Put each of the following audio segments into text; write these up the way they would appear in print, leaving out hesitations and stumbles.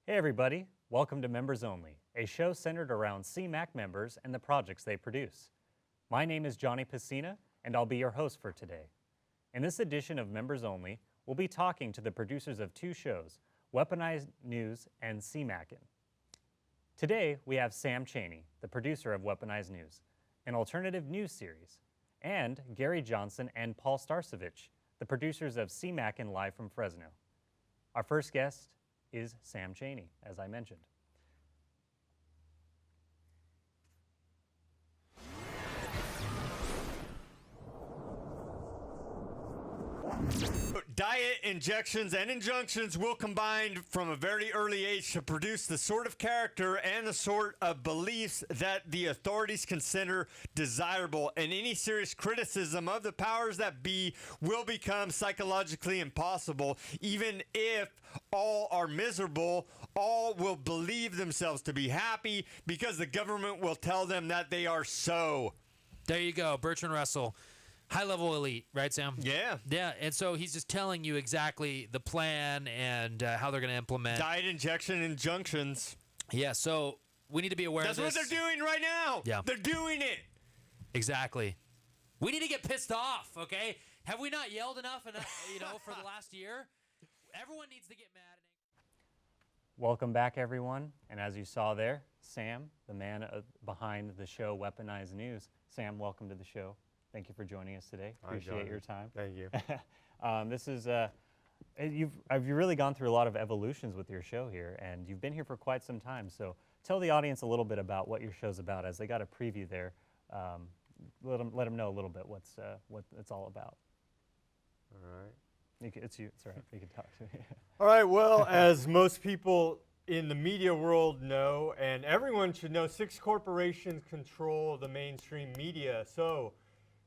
Hey everybody, welcome to Members Only, a show centered around CMAC members and the projects they produce. My name is Johnny Pacina, and I'll be your host for today. In this edition of Members Only, we'll be talking to the producers of two shows, Weaponized News and CMAC'n. Today, we have Sam Chaney, the producer of Weaponized News, an alternative news series, and Gary Johnson and Paul Starcevich, the producers of CMAC'n Live from Fresno. Our first guest is Sam Chaney, as I mentioned. Diet, injections, and injunctions will combine from a very early age to produce the sort of character and the sort of beliefs that the authorities consider desirable, and any serious criticism of the powers that be will become psychologically impossible. Even if all are miserable, all will believe themselves to be happy because the government will tell them that they are so. There you go, Bertrand Russell. High-level elite, right, Sam? Yeah. Yeah, and so he's just telling you exactly the plan and how they're going to implement. Diet, injection, injunctions. Yeah, so we need to be aware of this. That's what they're doing right now. Yeah. They're doing it. Exactly. We need to get pissed off, okay? Have we not yelled enough, for the last year? Everyone needs to get mad. Welcome back, everyone. And as you saw there, Sam, the man behind the show Weaponized News. Sam, welcome to the show. Thank you for joining us today. Appreciate your time. Thank you. This is you've really gone through a lot of evolutions with your show here, and you've been here for quite some time. So tell the audience a little bit about what your show's about, as they got a preview there. Let them know a little bit what it's all about. All right. It's you. It's all right. You can talk to me. All right, well, as most people in the media world know, and everyone should know, 6 corporations control the mainstream media. So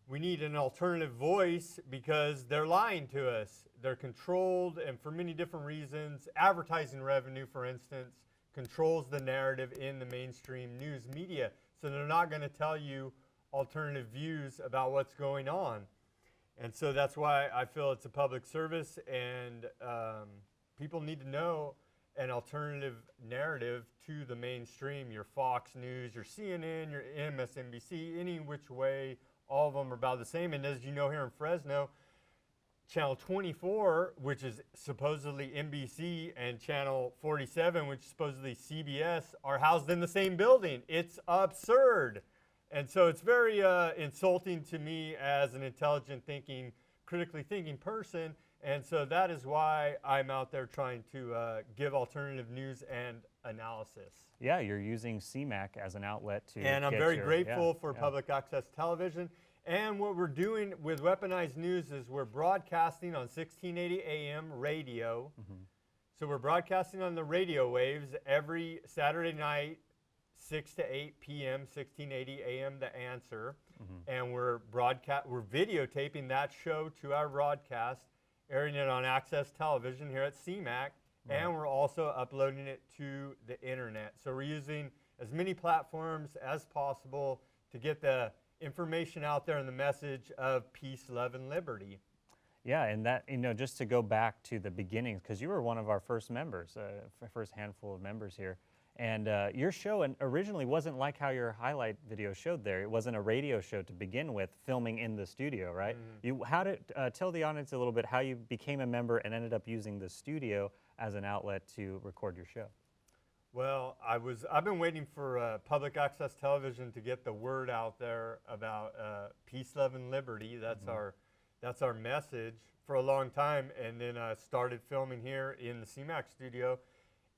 we need an alternative voice because they're lying to us. They're controlled, and for many different reasons. Advertising revenue, for instance, controls the narrative in the mainstream news media. So they're not going to tell you alternative views about what's going on. And so that's why I feel it's a public service, and people need to know an alternative narrative to the mainstream, your Fox News, your CNN, your MSNBC, any which way. All of them are about the same. And as you know, here in Fresno, Channel 24, which is supposedly NBC, and Channel 47, which is supposedly CBS, are housed in the same building. It's absurd. And so it's very insulting to me as an intelligent thinking, critically thinking person. And so that is why I'm out there trying to give alternative news and analysis. Yeah, you're using CMAC as an outlet to. And I'm very grateful for public access television. And what we're doing with Weaponized News is we're broadcasting on 1680 AM radio. Mm-hmm. So we're broadcasting on the radio waves every Saturday night, 6 to 8 p.m., 1680 AM, The Answer. Mm-hmm. And we're videotaping that show to our broadcast, airing it on Access Television here at CMAC. Right. And we're also uploading it to the internet. So we're using as many platforms as possible to get the information out there and the message of peace, love, and liberty. Yeah, and that, just to go back to the beginnings, because you were one of our first members, first handful of members here. And your show originally wasn't like how your highlight video showed there. It wasn't a radio show to begin with, filming in the studio, right? Mm-hmm. Tell the audience a little bit how you became a member and ended up using the studio as an outlet to record your show. Well, I've been waiting for public access television to get the word out there about peace, love, and liberty. That's our message for a long time. And then I started filming here in the CMAC studio.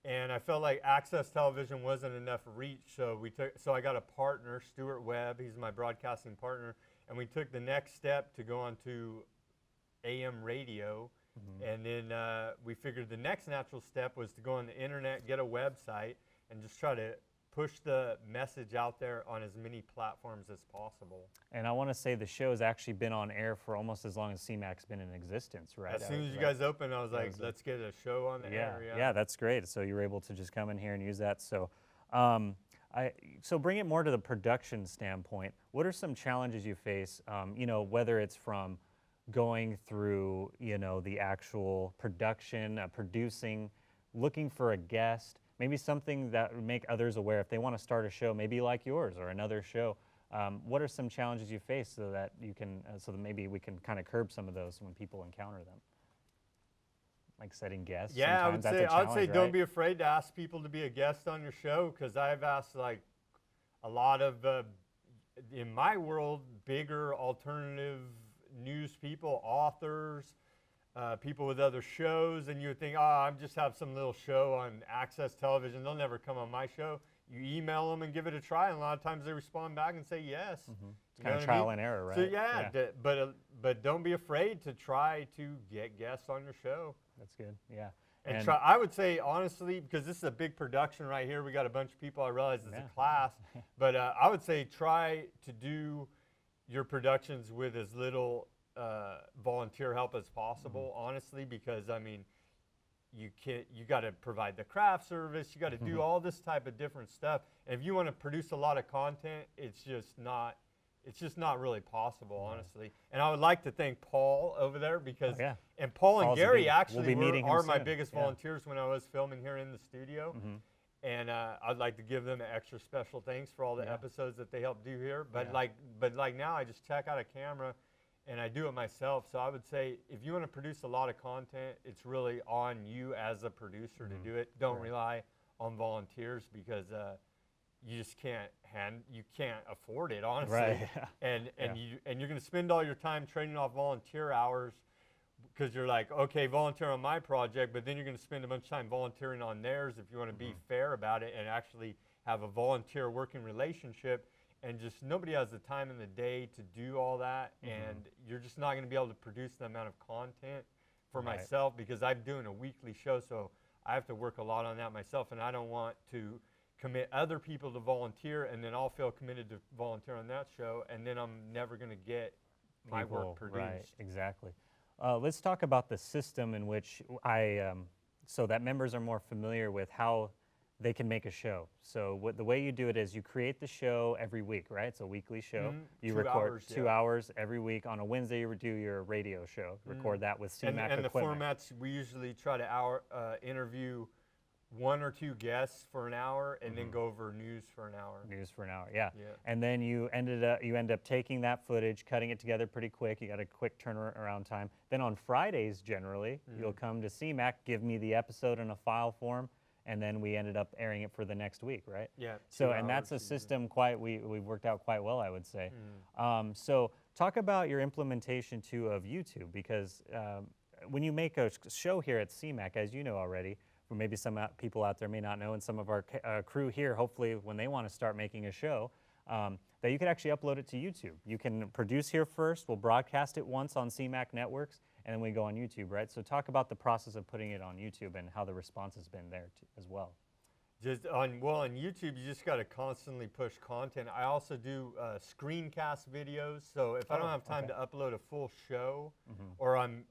And I felt like access television wasn't enough reach, so I got a partner, Stuart Webb. He's my broadcasting partner, and we took the next step to go on to AM radio. Mm-hmm. And then we figured the next natural step was to go on the internet, get a website, and just try to push the message out there on as many platforms as possible. And I want to say the show has actually been on air for almost as long as CMAC's been in existence, right? As soon as you guys opened, I was like, let's get a show on the air. Yeah, that's great. So you were able to just come in here and use that. So, so bring it more to the production standpoint. What are some challenges you face, whether it's from going through, the actual production, producing, looking for a guest, maybe something that would make others aware if they want to start a show, maybe like yours or another show. What are some challenges you face so that you can, so that maybe we can kind of curb some of those when people encounter them? Like setting guests. Yeah, sometimes that's a I would say challenge, don't right? be afraid to ask people to be a guest on your show, because I've asked like a lot of in my world bigger alternative news people, authors, people with other shows, and you would think, oh, I just have some little show on Access Television. They'll never come on my show. You email them and give it a try, and a lot of times they respond back and say yes. It's You kind know of what I trial mean? and error, right? So yeah, but don't be afraid to try to get guests on your show. That's good. Yeah. And try, I would say honestly, because this is a big production right here, we got a bunch of people. I realize it's a class, but I would say try to do your productions with as little volunteer help as possible. Honestly, because I mean, you got to provide the craft service. You got to do all this type of different stuff. And if you want to produce a lot of content, it's just not really possible, honestly. And I would like to thank Paul over there, because and Paul and Paul's Gary actually we'll be meeting him are my soon. biggest volunteers when I was filming here in the studio. And I'd like to give them an extra special thanks for all the episodes that they helped do here. But like now, I just check out a camera and I do it myself. So I would say if you want to produce a lot of content, it's really on you as a producer to do it. Don't rely on volunteers, because you just can't afford it, honestly. Right. And you're going to spend all your time trading off volunteer hours, because you're like, okay, volunteer on my project, but then you're going to spend a bunch of time volunteering on theirs if you want to be fair about it and actually have a volunteer working relationship. And just nobody has the time in the day to do all that, and you're just not going to be able to produce the amount of content for myself, because I'm doing a weekly show, so I have to work a lot on that myself, and I don't want to commit other people to volunteer, and then I'll feel committed to volunteer on that show, and then I'm never going to get my work produced. Right, exactly. Let's talk about the system in which so that members are more familiar with how they can make a show. So the way you do it is you create the show every week, right? It's a weekly show. You 2 record hours, 2 hours every week. On a Wednesday, you do your radio show. Record that with CMAC And the equipment. formats, we usually try to interview 1 or 2 guests for an hour, and then go over news for an hour. News for an hour, yeah. And then you end up taking that footage, cutting it together pretty quick. You got a quick turnaround time. Then on Fridays, generally, you'll come to CMAC, give me the episode in a file form, and then we ended up airing it for the next week, right? Yeah. So, and that's a system we've worked out quite well, I would say. So talk about your implementation too of YouTube, because when you make a show here at CMAC, as you know already, or maybe some people out there may not know, and some of our crew here, hopefully when they want to start making a show, that you can actually upload it to YouTube. You can produce here first, we'll broadcast it once on CMAC networks, and then we go on YouTube, right? So talk about the process of putting it on YouTube and how the response has been there as well. On YouTube, you just got to constantly push content. I also do screencast videos. So if I don't have time to upload a full show, or I'm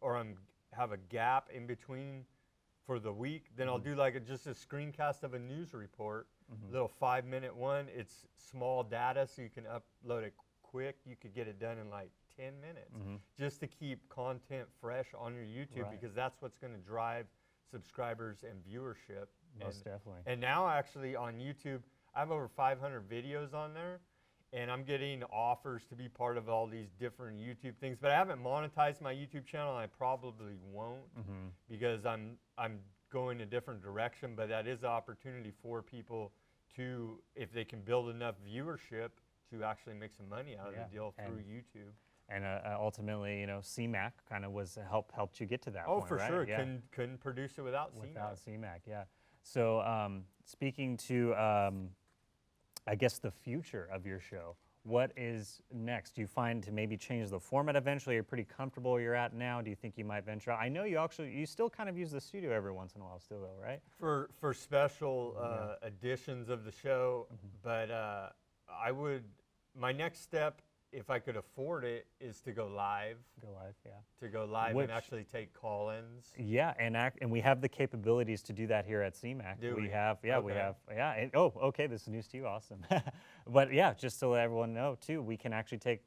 have a gap in between for the week, then I'll do like just a screencast of a news report, little 5-minute one. It's small data, so you can upload it quick. You could get it done in like 10 minutes, just to keep content fresh on your YouTube, because that's what's going to drive subscribers and viewership. Most definitely. And now actually on YouTube, I have over 500 videos on there, and I'm getting offers to be part of all these different YouTube things. But I haven't monetized my YouTube channel, and I probably won't, because I'm going a different direction. But that is an opportunity for people to, if they can build enough viewership, to actually make some money out of the deal through YouTube. And ultimately, you know, CMAC kind of helped you get to that point, Oh, for right? sure. Yeah. Couldn't produce it without CMAC. Without CMAC, yeah. So speaking to, I guess, the future of your show, what is next? Do you find to maybe change the format eventually? You're pretty comfortable where you're at now. Do you think you might venture out? I know you still kind of use the studio every once in a while still, though, right? For special editions of the show, but my next step, if I could afford it, is to go live. Go live, yeah. To go live Which- and actually take call-ins. Yeah, and we have the capabilities to do that here at CMAC. Do we? We have, yeah, we Okay. have, yeah. Okay, this is news to you, awesome. But yeah, just to let everyone know too, we can actually take.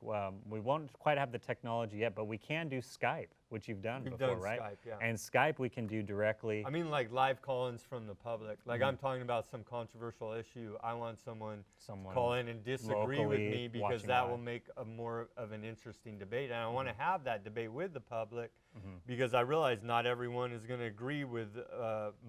We won't quite have the technology yet, but we can do Skype, which you've done We've before, done right? Skype, yeah. And Skype we can do directly. I mean, like live call-ins from the public. Like I'm talking about some controversial issue. I want someone Someone call in and disagree with locally me because watching that live. will make a more of an interesting debate. And I want to have that debate with the public because I realize not everyone is going to agree with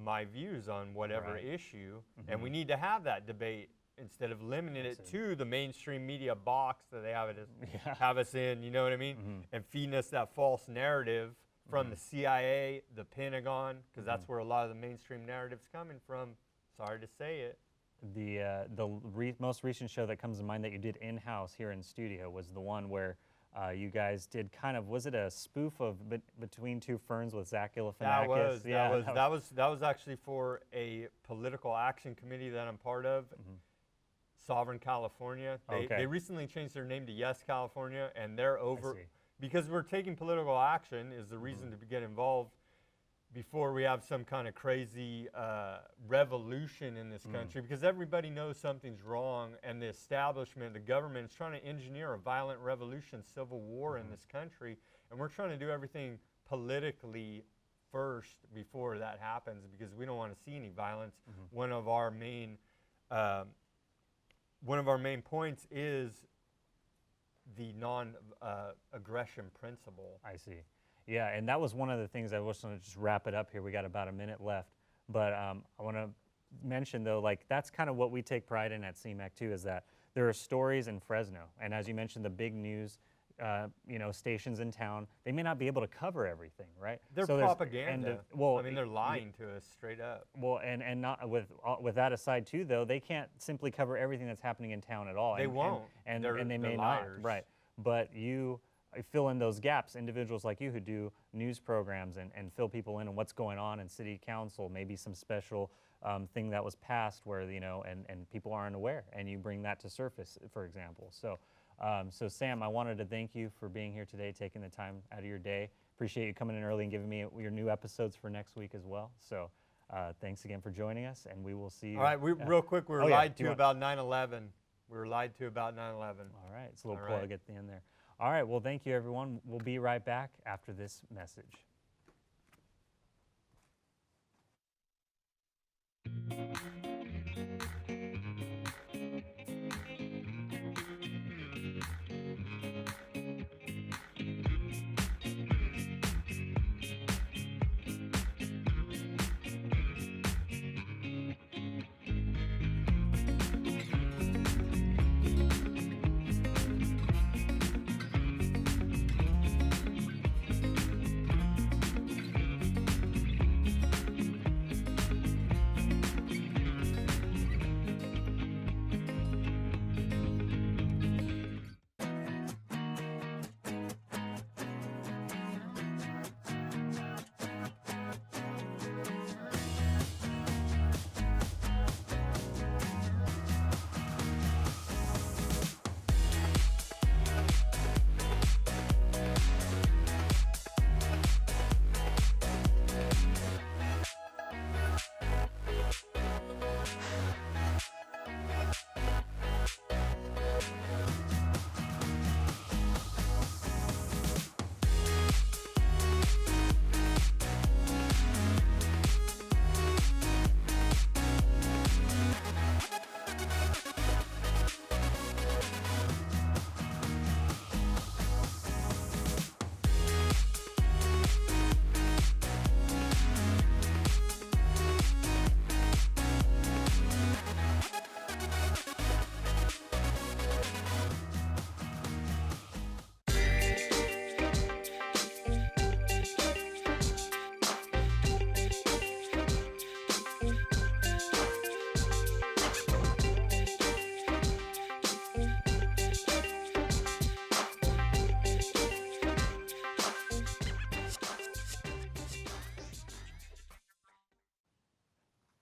my views on whatever Right. issue. And we need to have that debate instead of limiting it to the mainstream media box that they have us in, you know what I mean? And feeding us that false narrative from the CIA, the Pentagon, because that's where a lot of the mainstream narrative's coming from. Sorry to say it. The most recent show that comes to mind that you did in-house here in studio was the one where you guys did kind of, was it a spoof of Between Two Ferns with Zach Galifianakis? That was actually for a political action committee that I'm part of. Sovereign California. They recently changed their name to Yes California, and they're over because we're taking political action is the reason to get involved before we have some kind of crazy revolution in this country, because everybody knows something's wrong, and the establishment, the government is trying to engineer a violent revolution, civil war in this country, and we're trying to do everything politically first before that happens because we don't want to see any violence. One of our main points is the non-aggression principle. I see. Yeah, and that was one of the things I was going to just wrap it up here. We got about a minute left. But I want to mention, though, like that's kind of what we take pride in at CMAC, too, is that there are stories in Fresno. And as you mentioned, the big news stations in town, they may not be able to cover everything, right? They're propaganda. I mean, they're lying to us straight up. Well, and not with that aside too, though, they can't simply cover everything that's happening in town at all. They won't. And They're they may liars. not, right? But you fill in those gaps. Individuals like you who do news programs and fill people in on what's going on in city council, maybe some special thing that was passed where and people aren't aware, and you bring that to surface, for example. So Sam, I wanted to thank you for being here today, taking the time out of your day. Appreciate you coming in early and giving me your new episodes for next week as well. So thanks again for joining us, and we will see you. All right, real quick, we were lied to about 9/11. We were lied to about 9/11. All right, it's a little plug at the end there. All right, well, thank you, everyone. We'll be right back after this message.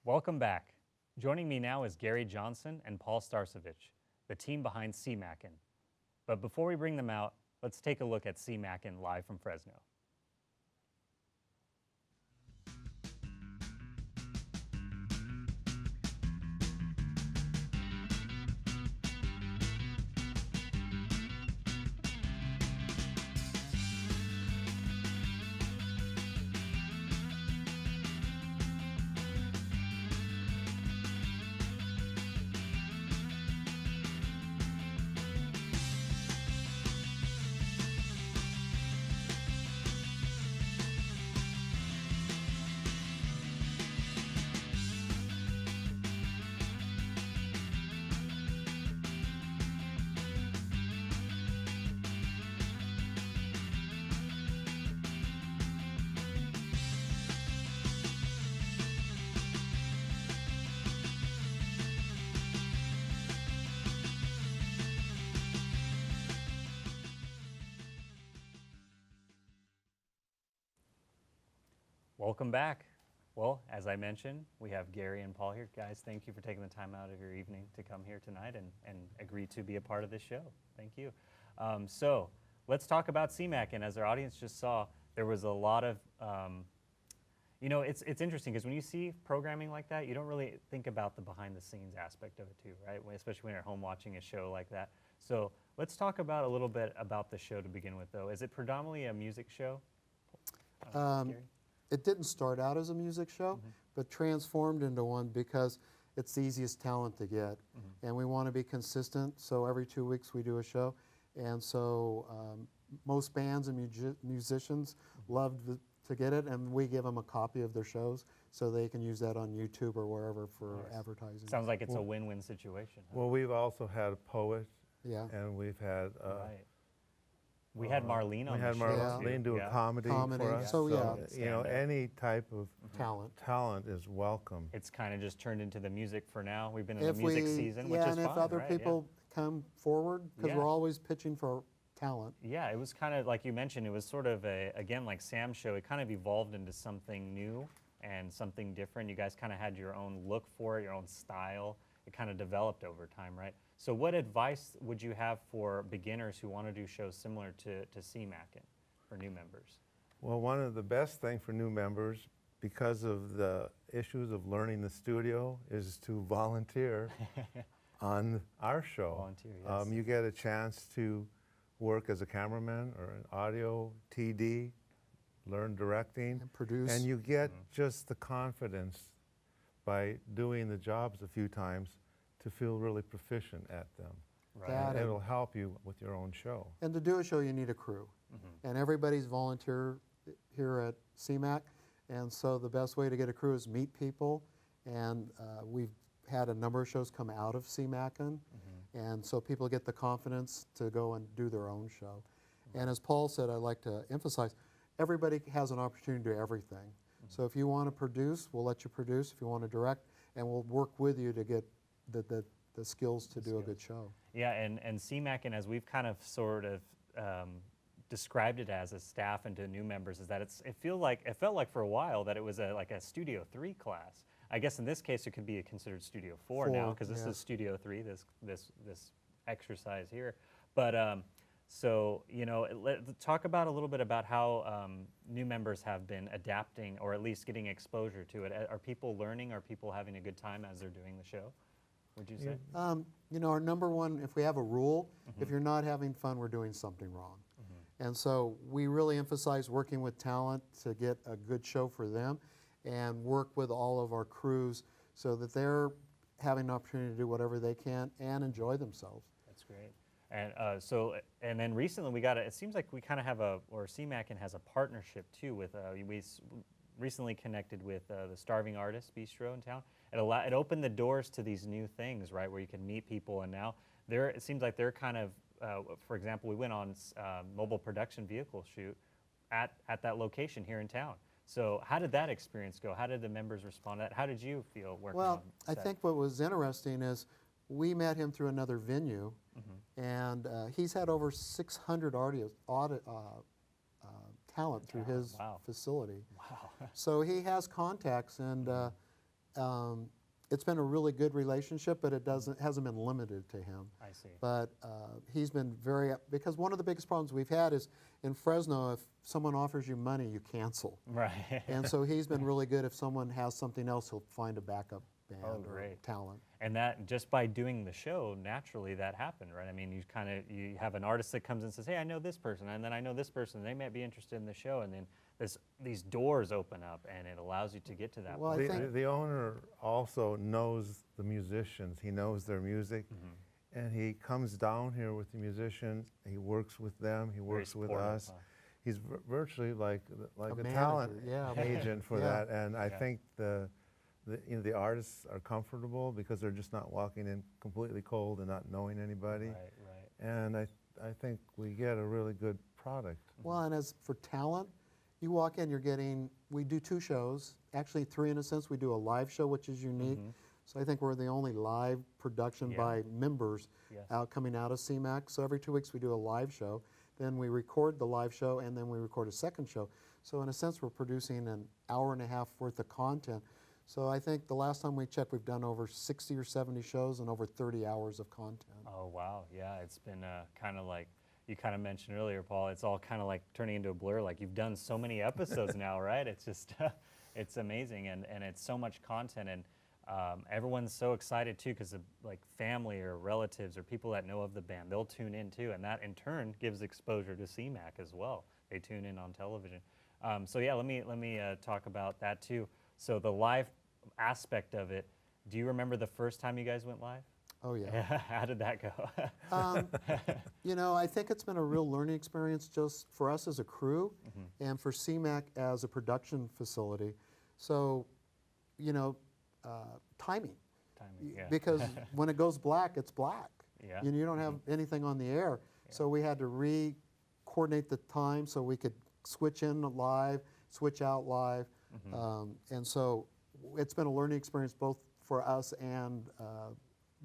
Welcome back. Joining me now is Gary Johnson and Paul Starcevich, the team behind CMAC'n. But before we bring them out, let's take a look at CMAC'n live from Fresno. Welcome back. Well, as I mentioned, we have Gary and Paul here. Guys, thank you for taking the time out of your evening to come here tonight and agree to be a part of this show. Thank you. So let's talk about CMAC. And as our audience just saw, there was a lot of, you know, it's interesting because when you see programming like that, you don't really think about the behind the scenes aspect of it too, right? Especially when you're at home watching a show like that. So let's talk about a little bit about the show to begin with, though. Is it predominantly a music show? Gary? It didn't start out as a music show, but transformed into one because it's the easiest talent to get. And we want to be consistent, so every 2 weeks we do a show. And so most bands and musicians love to get it, and we give them a copy of their shows so they can use that on YouTube or wherever for advertising. Sounds like it's a win-win situation. Huh? Well, we've also had a poet, Yeah. and we've had Right. We had Marlene on we had the show. Marlene too. do Yeah. a comedy Comedy, for us. so yeah. You know, Stand-up. any type of Talent. is welcome. It's kind of just turned into the music for now. We've been in If the music we, season, yeah, which is and fine, if other right? Yeah. people come forward, because Yeah. we're always pitching for talent. Yeah, it was kind of like you mentioned. It was sort of again like Sam's show. It kind of evolved into something new and something different. You guys kind of had your own look for it, your own style. It kind of developed over time, right? So, what advice would you have for beginners who want to do shows similar to CMAC'n for new members? Well, one of the best things for new members, because of the issues of learning the studio, is to volunteer on our show. Volunteer, yes. You get a chance to work as a cameraman or an audio, TD, learn directing. And produce. And you get just the confidence by doing the jobs a few times to feel really proficient at them. Right. That And and- it'll help you with your own show. And to do a show, you need a crew. And everybody's volunteer here at CMAC. And so the best way to get a crew is meet people. And we've had a number of shows come out of CMAC'n. And so people get the confidence to go and do their own show. And as Paul said, I'd like to emphasize, everybody has an opportunity to do everything. So if you want to produce, we'll let you produce. If you want to direct, and we'll work with you to get the skills to do a good show. Yeah, and CMAC'n, as we've kind of sort of described it as a staff and to new members, is that it felt like for a while that it was like a Studio 3 class. I guess in this case it could be considered Studio 4 now, because this is Studio 3, this exercise here. But so, you know, talk about a little bit about how new members have been adapting, or at least getting exposure to it. Are people learning? Are people having a good time as they're doing the show, would you say? You know, our number one, if we have a rule, if you're not having fun, we're doing something wrong. And so we really emphasize working with talent to get a good show for them, and work with all of our crews so that they're having an opportunity to do whatever they can and enjoy themselves. That's great. And and then recently we got it seems like we kind of have or CMAC'n has a partnership too with, we recently connected with the Starving Artist Bistro in town. It opened the doors to these new things, right, where you can meet people, and now it seems like they're kind of, for example, we went on mobile production vehicle shoot at that location here in town. So how did that experience go? How did the members respond to that? How did you feel working on Well, I set? think what was interesting is we met him through another venue, and he's had over 600 talent through his wow. facility. Wow. So he has contacts, and it's been a really good relationship, but it hasn't been limited to him. I see. But he's been because one of the biggest problems we've had is in Fresno, if someone offers you money, you cancel. Right. And so he's been really good. If someone has something else, he'll find a backup band or great. talent. And that, just by doing the show, naturally that happened, right? I mean, you have an artist that comes and says, hey, I know this person, and then I know this person, they might be interested in the show, and then these doors open up, and it allows you to get to that Well, point. I think The owner also knows the musicians. He knows their music. And he comes down here with the musician. He works with them. He works with supportive, us. huh? He's virtually like a manager, talent yeah. agent for Yeah. that. And I think the artists are comfortable because they're just not walking in completely cold and not knowing anybody. Right. And I think we get a really good product. Well, and as for talent, you walk in, we do 2 shows, actually 3 in a sense. We do a live show, which is unique. So I think we're the only live production Yeah. by members Yes. coming out of CMAC. So every 2 weeks we do a live show. Then we record the live show, and then we record a second show. So in a sense, we're producing an hour and a half worth of content. So I think the last time we checked, we've done over 60 or 70 shows and over 30 hours of content. Oh, wow. Yeah, it's been kind of like you kind of mentioned earlier, Paul. It's all kind of like turning into a blur. Like you've done so many episodes now, right? It's just, it's amazing. And it's so much content. And everyone's so excited too because of like family or relatives or people that know of the band. They'll tune in too. And that in turn gives exposure to CMAC as well. They tune in on television. So yeah, let me talk about that too. So the live aspect of it, do you remember the first time you guys went live? Oh, yeah. How did that go? You know, I think it's been a real learning experience just for us as a crew and for CMAC as a production facility. So, you know, timing. Timing, yeah. Because when it goes black, it's black. Yeah. You don't have anything on the air. So we had to coordinate the time so we could switch in live, switch out live. And so it's been a learning experience both for us and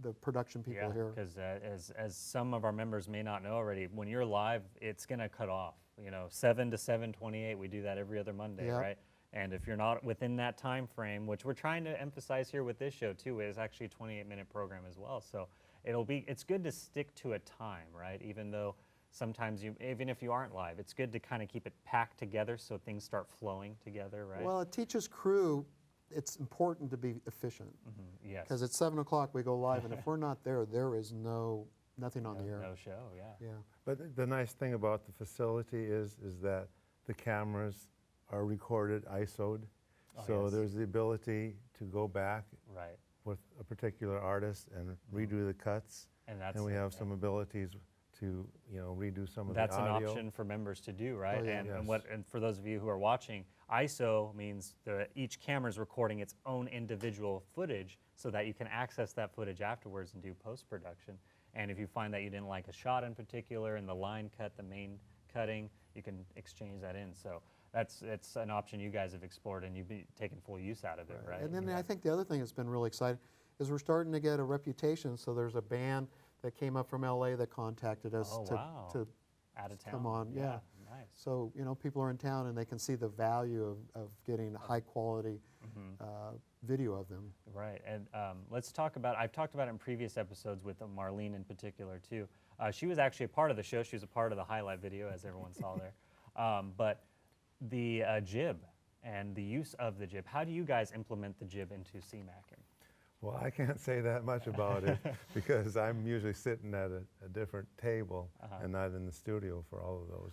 the production people here. Because as some of our members may not know already, when you're live, it's going to cut off. You know, 7 to 7:28, we do that every other Monday, Yep. right? And if you're not within that time frame, which we're trying to emphasize here with this show too, is actually a 28-minute program as well. So it's good to stick to a time, right? Even though sometimes even if you aren't live, it's good to kind of keep it packed together so things start flowing together, right? Well, it teaches crew it's important to be efficient. Yes. Because at 7 o'clock we go live, and if we're not there, there is nothing on the air. No show, yeah. Yeah. But the nice thing about the facility is that the cameras are recorded, ISO'd, so yes. there's the ability to go back Right. with a particular artist and redo the cuts, And we have some abilities to redo some of That's the an audio. option for members to do, right? Oh, yeah. And for those of you who are watching, ISO means each camera is recording its own individual footage so that you can access that footage afterwards and do post-production. And if you find that you didn't like a shot in particular and the line cut, the main cutting, you can exchange that in. So it's an option you guys have explored and you've been taking full use out of it, right? And then I think the other thing that's been really exciting is we're starting to get a reputation. So there's a band that came up from LA that contacted us Oh, wow. to Out of town. come on. Yeah. Nice. So, people are in town and they can see the value of getting high quality video of them. Right, and let's talk about, I've talked about it in previous episodes with Marlene in particular too. She was actually a part of the show. She was a part of the highlight video, as everyone saw there. But the jib and the use of the jib, how do you guys implement the jib into CMAC'n? Well, I can't say that much about it because I'm usually sitting at a different table and not in the studio for all of those.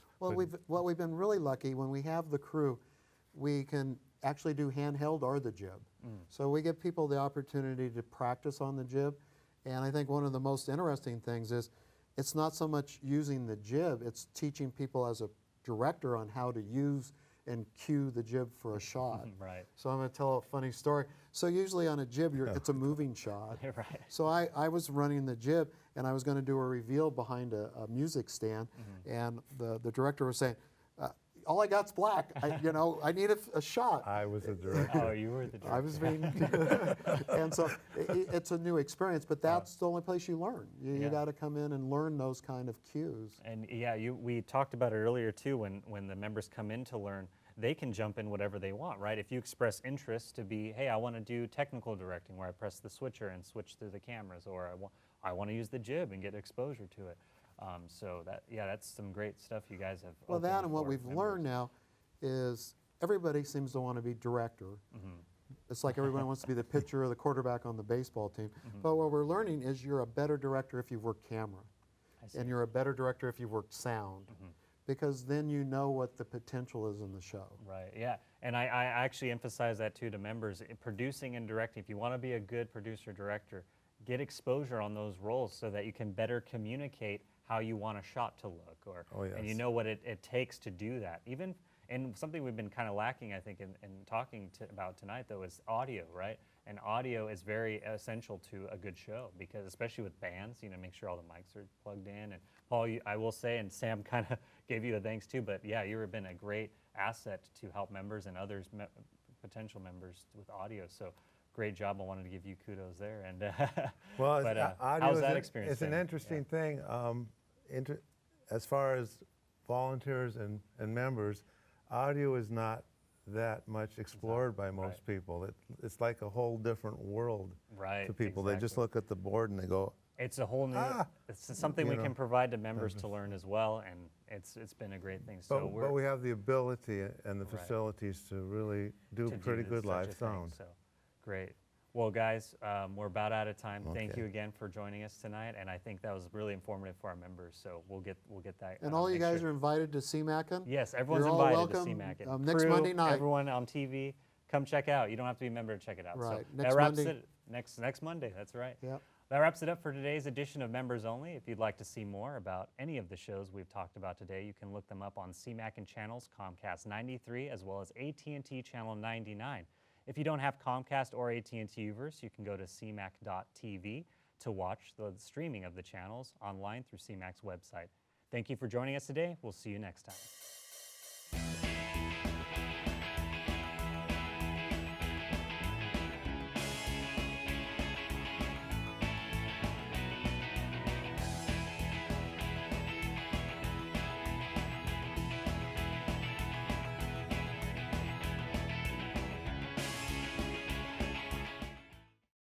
Well, we've been really lucky when we have the crew, we can actually do handheld or the jib. So we give people the opportunity to practice on the jib. And I think one of the most interesting things is it's not so much using the jib, it's teaching people as a director on how to use and cue the jib for a shot. Right. So I'm going to tell a funny story. So usually on a jib, it's a moving shot. Right. So I was running the jib, and I was going to do a reveal behind a music stand, and the director was saying, all I got's black. I need a shot. I was a director. Oh, you were the director. I was being, and so it's a new experience, but that's the only place you learn. You got to come in and learn those kind of cues. And yeah, we talked about it earlier too, when the members come in to learn, they can jump in whatever they want, right? If you express interest to be, hey, I want to do technical directing where I press the switcher and switch through the cameras, or I want to use the jib and get exposure to it. So that's some great stuff you guys have. Well, that opened and what for we've members. learned now is everybody seems to want to be director. It's like everyone wants to be the pitcher or the quarterback on the baseball team. But what we're learning is you're a better director if you've worked camera. And you're a better director if you've worked sound. Because then you know what the potential is in the show. Right, yeah. And I actually emphasize that too to members. Producing and directing, if you want to be a good producer-director, get exposure on those roles so that you can better communicate how you want a shot to look, and you know what it takes to do that. And something we've been kind of lacking, I think, in talking about tonight, though, is audio, right? And audio is very essential to a good show because, especially with bands, make sure all the mics are plugged in. And Paul, I will say, and Sam kind of gave you a thanks too, but yeah, you've been a great asset to help members and others, potential members, with audio. So great job. I wanted to give you kudos there. And Well, audio how's that experience? It's an interesting thing. As far as volunteers and members, audio is not that much explored by most people. It's like a whole different world Right, to people. They just exactly. look at the board and they go, It's a whole new. Ah, It's something you we know, can provide to members to learn as well, and it's been a great thing. So but we have the ability and the Right. facilities to really do to pretty do good such a live thing, sound. So great. Well, guys, we're about out of time. Thank Okay. you again for joining us tonight, and I think that was really informative for our members. So we'll get that. And all you guys are invited to CMAC'n. Yes, everyone's You're all invited welcome, to CMAC'n. next Crew, Monday night. Everyone on TV, come check out. You don't have to be a member to check it out. Right, So next that wraps Monday. it. Next Monday. That's right. Yep. That wraps it up for today's edition of Members Only. If you'd like to see more about any of the shows we've talked about today, you can look them up on CMAC'n channels, Comcast 93, as well as AT&T channel 99. If you don't have Comcast or AT&T Uverse, you can go to cmac.tv to watch the streaming of the channels online through CMAC's website. Thank you for joining us today. We'll see you next time.